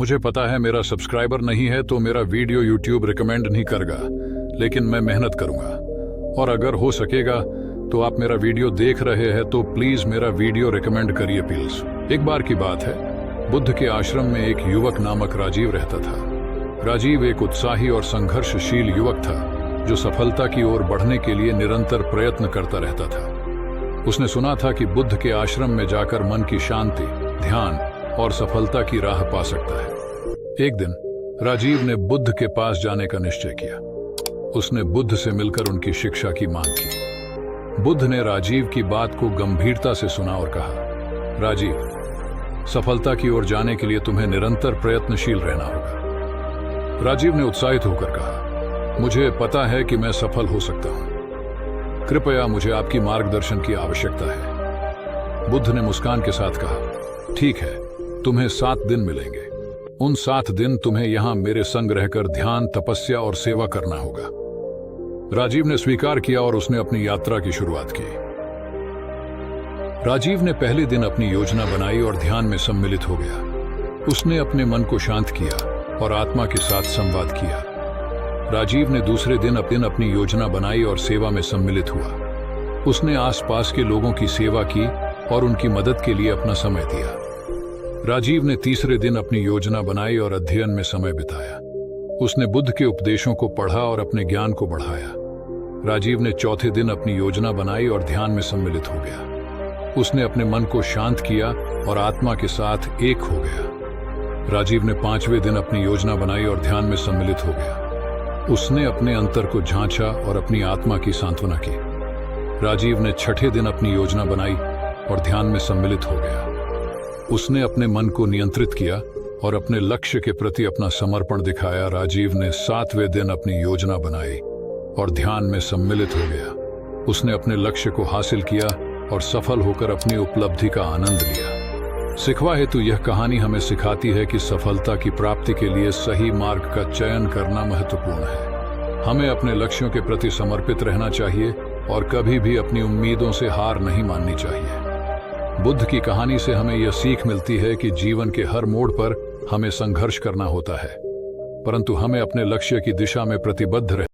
मुझे पता है मेरा सब्सक्राइबर नहीं है तो मेरा वीडियो यूट्यूब रिकमेंड नहीं करेगा, लेकिन मैं मेहनत करूंगा। और अगर हो सकेगा तो आप मेरा वीडियो देख रहे हैं तो प्लीज मेरा वीडियो रिकमेंड करिए प्लीज। एक बार की बात है, बुद्ध के आश्रम में एक युवक नामक राजीव रहता था। राजीव एक उत्साही और संघर्षशील युवक था जो सफलता की ओर बढ़ने के लिए निरंतर प्रयत्न करता रहता था। उसने सुना था कि बुद्ध के आश्रम में जाकर मन की शांति, ध्यान और सफलता की राह पा सकता है। एक दिन राजीव ने बुद्ध के पास जाने का निश्चय किया। उसने बुद्ध से मिलकर उनकी शिक्षा की मांग की। बुद्ध ने राजीव की बात को गंभीरता से सुना और कहा, राजीव, सफलता की ओर जाने के लिए तुम्हें निरंतर प्रयत्नशील रहना होगा। राजीव ने उत्साहित होकर कहा, मुझे पता है कि मैं सफल हो सकता हूं। कृपया मुझे आपकी मार्गदर्शन की आवश्यकता है। बुद्ध ने मुस्कान के साथ कहा, ठीक है, तुम्हें 7 दिन मिलेंगे। उन 7 दिन तुम्हें यहां मेरे संग रहकर ध्यान, तपस्या और सेवा करना होगा। राजीव ने स्वीकार किया और उसने अपनी यात्रा की शुरुआत की। राजीव ने पहले दिन अपनी योजना बनाई और ध्यान में सम्मिलित हो गया। उसने अपने मन को शांत किया और आत्मा के साथ संवाद किया। राजीव ने दूसरे दिन अपनी योजना बनाई और सेवा में सम्मिलित हुआ। उसने आसपास के लोगों की सेवा की और उनकी मदद के लिए अपना समय दिया। राजीव ने तीसरे दिन अपनी योजना बनाई और अध्ययन में समय बिताया। उसने बुद्ध के उपदेशों को पढ़ा और अपने ज्ञान को बढ़ाया। राजीव ने चौथे दिन अपनी योजना बनाई और ध्यान में सम्मिलित हो गया। उसने अपने मन को शांत किया और आत्मा के साथ एक हो गया। राजीव ने 5वें दिन अपनी योजना बनाई और ध्यान में सम्मिलित हो गया। उसने अपने अंतर को झांचा और अपनी आत्मा की सांत्वना की। राजीव ने 6ठे दिन अपनी योजना बनाई और ध्यान में सम्मिलित हो गया। उसने अपने मन को नियंत्रित किया और अपने लक्ष्य के प्रति अपना समर्पण दिखाया। राजीव ने 7वें दिन अपनी योजना बनाई और ध्यान में सम्मिलित हो गया। उसने अपने लक्ष्य को हासिल किया और सफल होकर अपनी उपलब्धि का आनंद लिया। सिखवा हेतु यह कहानी हमें सिखाती है कि सफलता की प्राप्ति के लिए सही मार्ग का चयन करना महत्वपूर्ण है। हमें अपने लक्ष्यों के प्रति समर्पित रहना चाहिए और कभी भी अपनी उम्मीदों से हार नहीं माननी चाहिए। बुद्ध की कहानी से हमें यह सीख मिलती है कि जीवन के हर मोड़ पर हमें संघर्ष करना होता है, परंतु हमें अपने लक्ष्य की दिशा में प्रतिबद्ध रहना